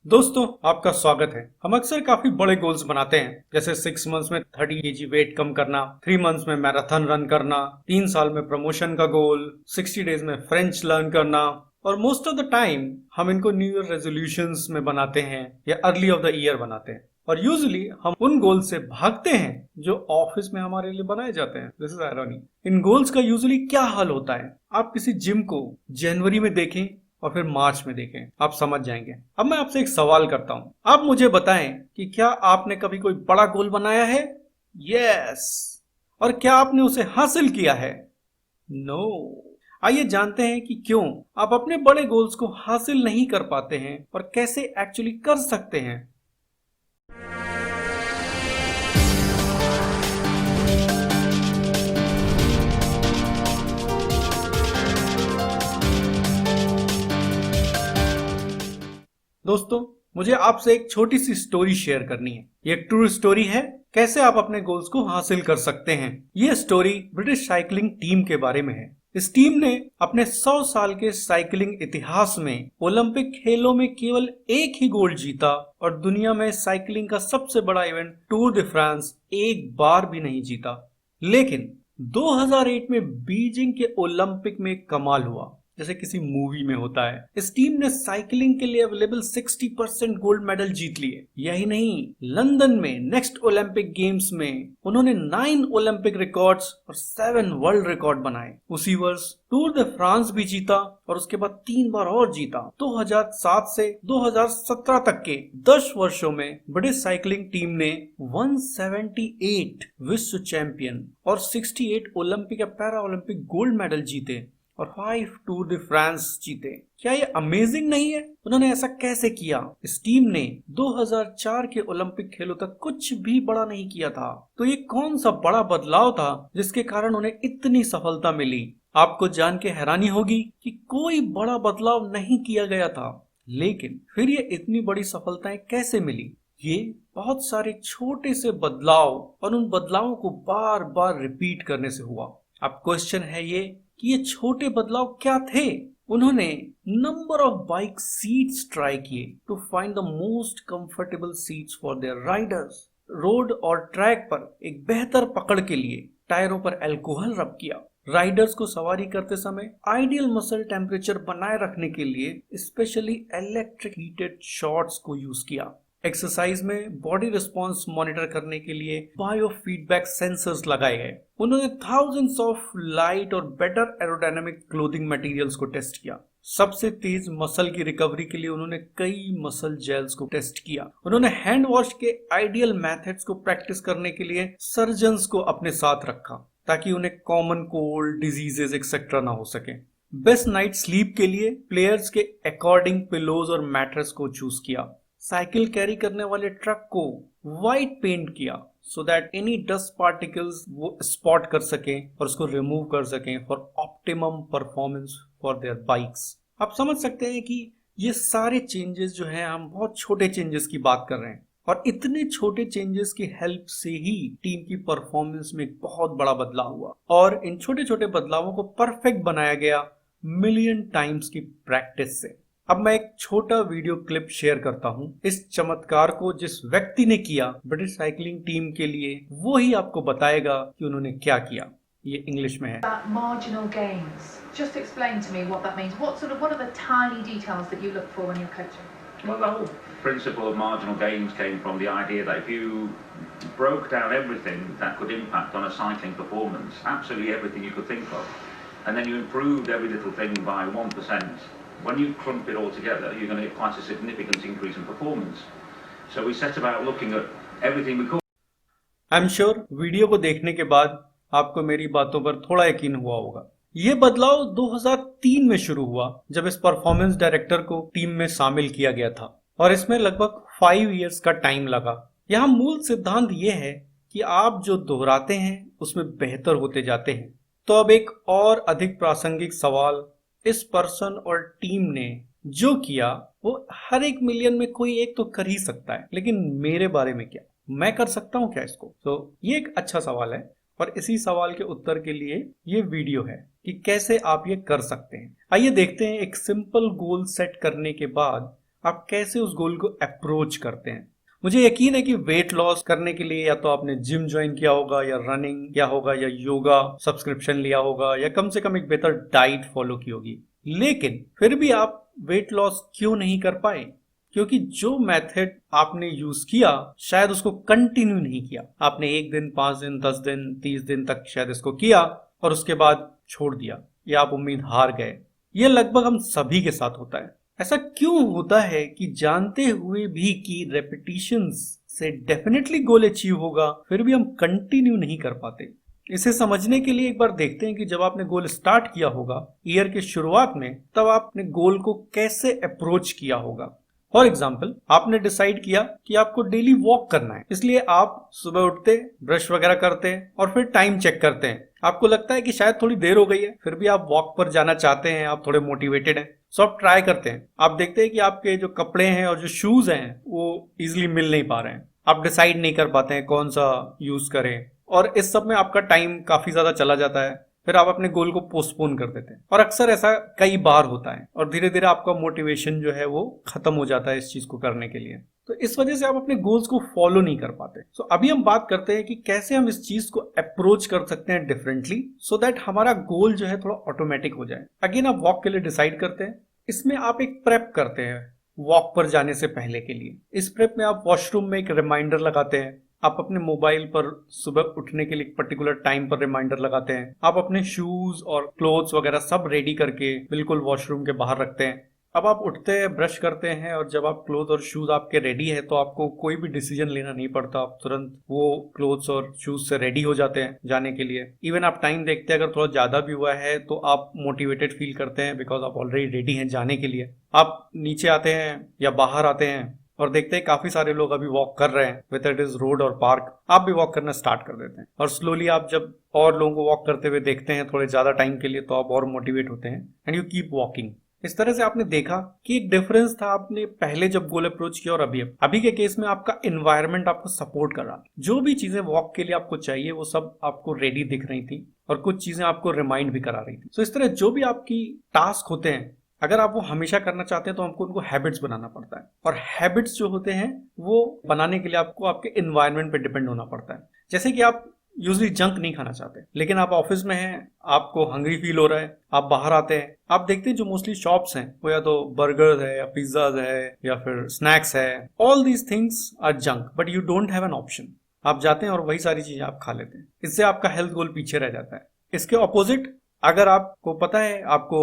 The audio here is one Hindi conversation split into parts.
दोस्तों, आपका स्वागत है। हम अक्सर काफी बड़े गोल्स बनाते हैं, जैसे 6 मंथ्स में 30 केजी वेट कम करना, 3 मंथ्स में मैराथन रन करना, 3 साल में प्रमोशन का गोल, 60 डेज में फ्रेंच लर्न करना। और मोस्ट ऑफ द टाइम हम इनको न्यू ईयर रेजोल्यूशंस में बनाते हैं या अर्ली ऑफ द ईयर बनाते हैं। और यूजुअली हम उन गोल से भागते हैं जो ऑफिस में हमारे लिए बनाए जाते हैं। This is irony. In goals का यूजुअली क्या हल होता है? आप किसी जिम को जनवरी में देखें और फिर मार्च में देखें, आप समझ जाएंगे। अब मैं आपसे एक सवाल करता हूं, आप मुझे बताएं कि क्या आपने कभी कोई बड़ा गोल बनाया है? यस। और क्या आपने उसे हासिल किया है? नो। आइए जानते हैं कि क्यों आप अपने बड़े गोल्स को हासिल नहीं कर पाते हैं और कैसे एक्चुअली कर सकते हैं। दोस्तों, मुझे आपसे एक छोटी सी स्टोरी शेयर करनी है। ये एक ट्रू स्टोरी है, कैसे आप अपने गोल्स को हासिल कर सकते हैं। ये स्टोरी ब्रिटिश साइकिलिंग टीम के बारे में है। इस टीम ने अपने 100 साल के साइकिलिंग इतिहास में ओलंपिक खेलों में केवल एक ही गोल्ड जीता और दुनिया में साइकिलिंग का सबसे बड़ा इवेंट टूर de फ्रांस एक बार भी नहीं जीता। लेकिन 2008 में बीजिंग के ओलंपिक में कमाल हुआ, जैसे किसी मूवी में होता है। इस टीम ने साइकिलिंग के लिए अवेलेबल 60% गोल्ड मेडल जीत लिए। यही नहीं, लंदन में नेक्स्ट ओलंपिक गेम्स में उन्होंने 9 ओलंपिक रिकॉर्ड्स और 7 वर्ल्ड रिकॉर्ड बनाए। उसी वर्ष टूर de फ्रांस भी जीता और उसके बाद 3 बार और जीता। 2007 से 2017 तक के 10 वर्षों में ब्रिटिश साइकिलिंग टीम ने 178 विश्व चैंपियन और 68 ओलंपिक या पैरा ओलंपिक गोल्ड मेडल जीते और 5 टूर de फ्रांस जीते। क्या ये अमेजिंग नहीं है? उन्होंने ऐसा कैसे किया? इस टीम ने 2004 के ओलंपिक खेलों तक कुछ भी बड़ा नहीं किया था। तो ये कौन सा बड़ा बदलाव था जिसके कारण उन्हें इतनी सफलता मिली? आपको जान के हैरानी होगी कि कोई बड़ा बदलाव नहीं किया गया था, लेकिन फिर ये इतनी बड़ी सफलताएं कैसे मिली? ये बहुत सारे छोटे से बदलाव और उन बदलावों को बार बार रिपीट करने से हुआ। अब क्वेश्चन है ये कि ये छोटे बदलाव क्या थे? उन्होंने number of bike seats try किए to find the most comfortable seats for their riders. Road और ट्रैक पर एक बेहतर पकड़ के लिए टायरों पर अल्कोहल रब किया। राइडर्स को सवारी करते समय आइडियल मसल टेम्परेचर बनाए रखने के लिए स्पेशली इलेक्ट्रिक हीटेड शॉर्ट्स को यूज किया। एक्सरसाइज में बॉडी रिस्पॉन्स मॉनिटर करने के लिए बायो फीडबैक सेंसर्स लगाए गए। उन्होंने थाउजेंड्स ऑफ लाइट और बेटर एरोडायनामिक क्लोथिंग मटेरियल्स को टेस्ट किया। सबसे तेज मसल की रिकवरी के लिए उन्होंने कई मसल जेल्स को टेस्ट किया। उन्होंने हैंड वॉश के आइडियल मेथड्स को प्रैक्टिस करने के लिए सर्जन्स को अपने साथ रखा ताकि उन्हें कॉमन कोल्ड, डिजीजेस एक्सेट्रा ना हो सके। बेस्ट नाइट स्लीप के लिए प्लेयर्स के अकॉर्डिंग पिलोज और मैट्रेस को चूज किया। साइकिल कैरी करने वाले ट्रक को व्हाइट पेंट किया so that any dust particles वो स्पॉट कर सकें और उसको रिमूव कर सकें for optimum performance for their bikes. आप समझ सकते हैं कि ये सारे चेंजेस जो हैं, हम बहुत छोटे चेंजेस की बात कर रहे हैं और इतने छोटे चेंजेस की हेल्प से ही टीम की परफॉर्मेंस में एक बहुत बड़ा बदलाव हुआ और इन छोटे छोटे बदलावों को परफेक्ट बनाया गया मिलियन टाइम्स की प्रैक्टिस से। अब मैं एक छोटा वीडियो क्लिप शेयर करता हूं। इस चमत्कार को जिस व्यक्ति ने किया ब्रिटिश साइकिलिंग टीम के लिए, वो ही आपको बताएगा कि उन्होंने क्या किया। ये इंग्लिश में है। Marginal gains. Just explain to me what that means. What are the tiny details that you look for when you're coaching? Well, the whole principle of marginal gains came from the idea that if you broke down everything that could impact on a cycling performance, absolutely everything you could think of, and then you improved every little thing by 1%, when you clump it all together, you're going to get quite a significant increase in performance. So we set about looking at everything we could. I'm sure video को देखने के बाद आपको मेरी बातों पर थोड़ा यकीन हुआ होगा। ये बदलाव 2003 में शुरू हुआ जब इस परफॉर्मेंस डायरेक्टर को टीम में शामिल किया गया था और इसमें लगभग 5 इयर्स का टाइम लगा। यहाँ मूल सिद्धांत ये है कि आप जो दोहराते हैं उसमें बेहतर होते जाते हैं। तो अब एक और अधिक प्रासंगिक सवाल, इस पर्सन और टीम ने जो किया वो हर एक मिलियन में कोई एक तो कर ही सकता है, लेकिन मेरे बारे में क्या? मैं कर सकता हूं क्या इसको? तो ये एक अच्छा सवाल है और इसी सवाल के उत्तर के लिए ये वीडियो है कि कैसे आप ये कर सकते हैं। आइए देखते हैं एक सिंपल गोल सेट करने के बाद आप कैसे उस गोल को अप्रोच करते हैं। मुझे यकीन है कि वेट लॉस करने के लिए या तो आपने जिम ज्वाइन किया होगा, या रनिंग किया होगा, या योगा सब्सक्रिप्शन लिया होगा, या कम से कम एक बेहतर डाइट फॉलो की होगी। लेकिन फिर भी आप वेट लॉस क्यों नहीं कर पाए? क्योंकि जो मेथड आपने यूज किया शायद उसको कंटिन्यू नहीं किया। आपने 1 दिन, 5 दिन, 10 दिन, 30 दिन तक शायद इसको किया और उसके बाद छोड़ दिया, या आप उम्मीद हार गए। ये लगभग हम सभी के साथ होता है। ऐसा क्यों होता है कि जानते हुए भी कि रेपिटेशंस से डेफिनेटली गोल अचीव होगा, फिर भी हम कंटिन्यू नहीं कर पाते? इसे समझने के लिए एक बार देखते हैं कि जब आपने गोल स्टार्ट किया होगा ईयर के शुरुआत में, तब आपने गोल को कैसे अप्रोच किया होगा। फॉर एग्जाम्पल, आपने डिसाइड किया कि आपको डेली वॉक करना है, इसलिए आप सुबह उठते, ब्रश वगैरह करते हैं और फिर टाइम चेक करते हैं। आपको लगता है कि शायद थोड़ी देर हो गई है, फिर भी आप वॉक पर जाना चाहते हैं, आप थोड़े मोटिवेटेड हैं, सो आप ट्राई करते हैं। आप देखते हैं कि आपके जो कपड़े हैं और जो शूज हैं वो इजिली मिल नहीं पा रहे हैं। आप डिसाइड नहीं कर पाते हैं कौन सा यूज करें, और इस सब में आपका टाइम काफी ज्यादा चला जाता है। फिर आप अपने गोल को पोस्टपोन कर देते हैं, और अक्सर ऐसा कई बार होता है, और धीरे धीरे आपका मोटिवेशन जो है वो खत्म हो जाता है इस चीज को करने के लिए। तो इस वजह से आप अपने गोल्स को फॉलो नहीं कर पाते। सो अभी हम बात करते हैं कि कैसे हम इस चीज को अप्रोच कर सकते हैं डिफरेंटली, सो दैट हमारा गोल जो है थोड़ा ऑटोमेटिक हो जाए। अगेन, आप वॉक के लिए डिसाइड करते हैं, इसमें आप एक प्रेप करते हैं वॉक पर जाने से पहले के लिए। इस प्रेप में आप वॉशरूम में एक रिमाइंडर लगाते हैं, आप अपने मोबाइल पर सुबह उठने के लिए एक पर्टिकुलर टाइम पर रिमाइंडर लगाते हैं, आप अपने शूज और क्लोथ्स वगैरह सब रेडी करके बिल्कुल वॉशरूम के बाहर रखते हैं। अब आप उठते हैं, ब्रश करते हैं, और जब आप क्लोथ और शूज आपके रेडी है तो आपको कोई भी डिसीजन लेना नहीं पड़ता, आप तुरंत वो क्लोथ्स और शूज से रेडी हो जाते हैं जाने के लिए। इवन आप टाइम देखते हैं, अगर थोड़ा ज्यादा भी हुआ है तो आप मोटिवेटेड फील करते हैं बिकॉज आप ऑलरेडी रेडी हैं जाने के लिए। आप नीचे आते हैं या बाहर आते हैं और देखते हैं काफी सारे लोग अभी वॉक कर रहे हैं, वेदर इट इज रोड और पार्क। आप भी वॉक करना स्टार्ट कर देते हैं, और स्लोली आप जब और लोगों को वॉक करते हुए देखते हैं थोड़े ज्यादा टाइम के लिए, तो आप और मोटिवेट होते हैं एंड यू कीप वॉकिंग। इस तरह से आपने देखा कि एक डिफरेंस था आपने पहले जब गोल अप्रोच किया और अभी के केस में आपका एनवायरनमेंट आपको सपोर्ट कर रहा। जो भी चीजें वॉक के लिए आपको चाहिए वो सब आपको रेडी दिख रही थी, और कुछ चीजें आपको रिमाइंड भी करा रही थी। तो इस तरह जो भी आपकी टास्क होते हैं, अगर आप वो हमेशा करना चाहते हैं तो हमको उनको हैबिट्स बनाना पड़ता है, और हैबिट्स जो होते हैं वो बनाने के लिए आपको आपके एनवायरनमेंट पे डिपेंड होना पड़ता है। जैसे कि आप यूजली जंक नहीं खाना चाहते, लेकिन आप ऑफिस में हैं, आपको हंग्री फील हो रहा है, आप बाहर आते हैं, आप देखते हैं जो मोस्टली शॉप्स हैं वो या तो बर्गर है या पिज्जाज है या फिर स्नैक्स है। All these things are junk, but you don't have an option. आप जाते हैं और वही सारी चीजें आप खा लेते हैं, इससे आपका हेल्थ गोल पीछे रह जाता है। इसके ऑपोजिट, अगर आपको पता है आपको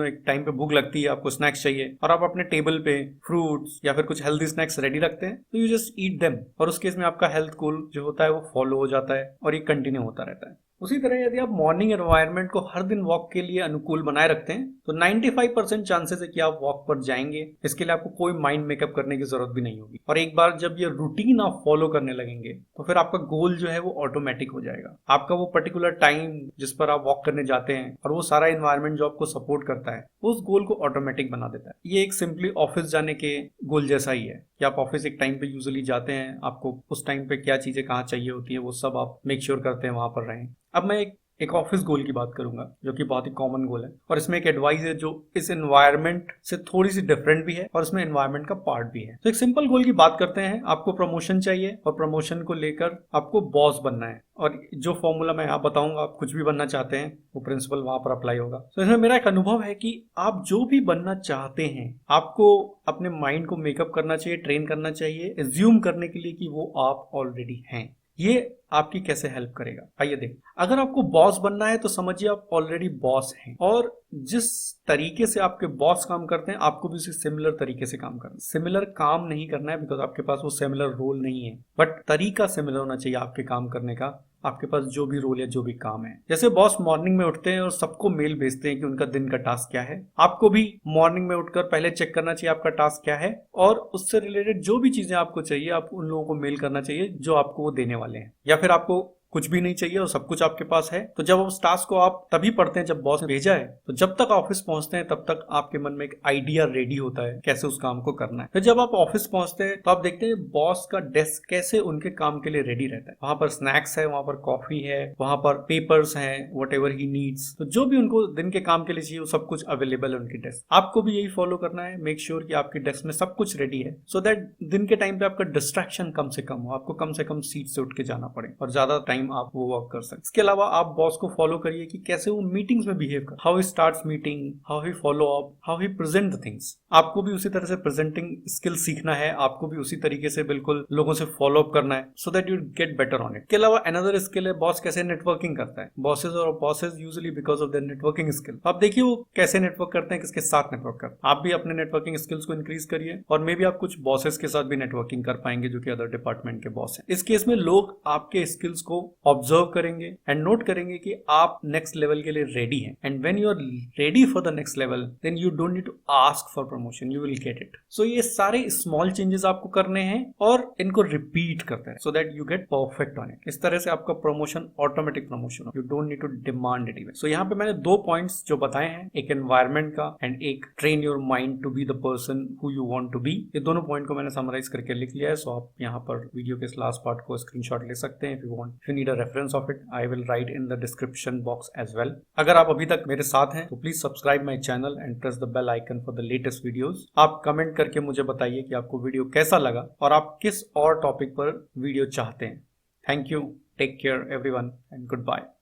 एक टाइम पे भूख लगती है, आपको स्नैक्स चाहिए, और आप अपने टेबल पे फ्रूट्स या फिर कुछ हेल्दी स्नैक्स रेडी रखते हैं, तो यू जस्ट ईट देम, और उस केस में आपका हेल्थ गोल जो होता है वो फॉलो हो जाता है और ये कंटिन्यू होता रहता है। उसी तरह यदि आप मॉर्निंग एनवायरनमेंट को हर दिन वॉक के लिए अनुकूल बनाए रखते हैं तो 95% चांसेस है कि आप वॉक पर जाएंगे। इसके लिए आपको कोई माइंड मेकअप करने की जरूरत भी नहीं होगी, और एक बार जब ये रूटीन आप फॉलो करने लगेंगे तो फिर आपका गोल जो है वो ऑटोमेटिक हो जाएगा। आपका वो पर्टिकुलर टाइम जिस पर आप वॉक करने जाते हैं और वो सारा एनवायरनमेंट जो आपको सपोर्ट करता है, उस गोल को ऑटोमेटिक बना देता है। ये एक सिंपली ऑफिस जाने के गोल जैसा ही है कि आप ऑफिस एक टाइम पे यूजुअली जाते हैं, आपको उस टाइम पे क्या चीजें कहाँ चाहिए होती है वो सब आप मेक श्योर करते हैं वहां पर रहें। अब मैं एक ऑफिस गोल की बात करूंगा जो कि बहुत ही कॉमन गोल है, और इसमें एक एडवाइस है जो इस एनवायरनमेंट से थोड़ी सी डिफरेंट भी है और इसमें एनवायरनमेंट का पार्ट भी है। तो एक सिंपल गोल की बात करते हैं। आपको प्रमोशन चाहिए और प्रमोशन को लेकर आपको बॉस बनना है, और जो फॉर्मूला मैं यहाँ बताऊंगा, आप कुछ भी बनना चाहते हैं वो प्रिंसिपल वहां पर अप्लाई होगा। तो इसमें मेरा एक अनुभव है कि आप जो भी बनना चाहते हैं आपको अपने माइंड को मेकअप करना चाहिए, ट्रेन करना चाहिए, एज्यूम करने के लिए कि वो आप ऑलरेडी हैं। ये आपकी कैसे हेल्प करेगा, आइए देखें। अगर आपको बॉस बनना है तो समझिए आप ऑलरेडी बॉस हैं, और जिस तरीके से आपके बॉस काम करते हैं आपको भी उसी सिमिलर तरीके से काम करना है। सिमिलर काम नहीं करना है बिकॉज आपके पास वो सिमिलर रोल नहीं है, बट तरीका सिमिलर होना चाहिए आपके काम करने का। आपके पास जो भी रोल है, जो भी काम है, जैसे बॉस मॉर्निंग में उठते हैं और सबको मेल भेजते हैं कि उनका दिन का टास्क क्या है, आपको भी मॉर्निंग में उठकर पहले चेक करना चाहिए आपका टास्क क्या है, और उससे रिलेटेड जो भी चीजें आपको चाहिए आप उन लोगों को मेल करना चाहिए जो आपको वो देने वाले हैं। या फिर आपको कुछ भी नहीं चाहिए और सब कुछ आपके पास है। तो जब उस टास्क को आप तभी पढ़ते हैं जब बॉस ने भेजा है, तो जब तक ऑफिस पहुंचते हैं तब तक आपके मन में एक आइडिया रेडी होता है कैसे उस काम को करना है। फिर जब आप ऑफिस पहुंचते हैं तो आप देखते हैं बॉस का डेस्क कैसे उनके काम के लिए रेडी रहता है। वहां पर स्नैक्स है, वहां पर कॉफी है, वहां पर पेपर्स हैं, व्हाटएवर ही नीड्स। तो जो भी उनको दिन के काम के लिए चाहिए वो सब कुछ अवेलेबल है उनकी डेस्क। आपको भी यही फॉलो करना है, मेक श्योर कि आपकी डेस्क में सब कुछ रेडी है, सो दैट दिन के टाइम पे आपका डिस्ट्रैक्शन कम से कम हो, आपको कम से कम सीट से उठ के जाना पड़े और ज्यादा टाइम आप वो वर्क कर सकते। इसके अलावा आप बॉस को फॉलो करिए कि कैसे वो मीटिंग्स में बिहेव कर, how he starts meeting, how he follow up, how he present the things. आपको भी उसी तरह से प्रेजेंटिंग स्किल सीखना है, आपको भी उसी तरीके से बिल्कुल लोगों से फॉलो अप करना है, सो that you get better on it. इसके अलावा अनदर स्किल है बॉस कैसे नेटवर्किंग करता है। बॉसेस और bosses usually because of their networking skill. आप देखिए वो कैसे नेटवर्क करते हैं, किसके साथ नेटवर्क करते हैं। आप भी अपने नेटवर्किंग स्किल्स को इंक्रीज करिए और मे बी आप कुछ बॉसेस के साथ भी नेटवर्किंग कर पाएंगे जो कि अदर डिपार्टमेंट के बॉस हैं। इस केस में लोग आपके स्किल्स को ऑब्जर्व करेंगे एंड नोट करेंगे कि आप नेक्स्ट लेवल के लिए रेडी हैं। And when you are ready for the next level then you don't need to ask for promotion, you will get it. So ये सारे स्मॉल चेंजेस आपको करने हैं और इनको रिपीट करते हैं so that you get perfect on it. इस तरह से आपका प्रमोशन ऑटोमेटिक प्रमोशन हो, you don't need to demand it even. So यहाँ पे मैंने 2 पॉइंट्स जो बताए हैं, एक एनवायरनमेंट का एंड एक train your mind to be the person who you want to be. ये दोनों पॉइंट को मैंने समराइज करके लिख लिया है, सो आप यहाँ पर वीडियो के इस लास्ट पार्ट को स्क्रीनशॉट ले सकते हैं। If you want, if you need a reference of it, I will write in the description box as well. अगर आप अभी तक मेरे साथ हैं तो please subscribe my channel and press the bell icon for the latest videos. आप कमेंट करके मुझे बताइए कि आपको वीडियो कैसा लगा और आप किस और टॉपिक पर वीडियो चाहते हैं। Thank you, take care everyone and good bye.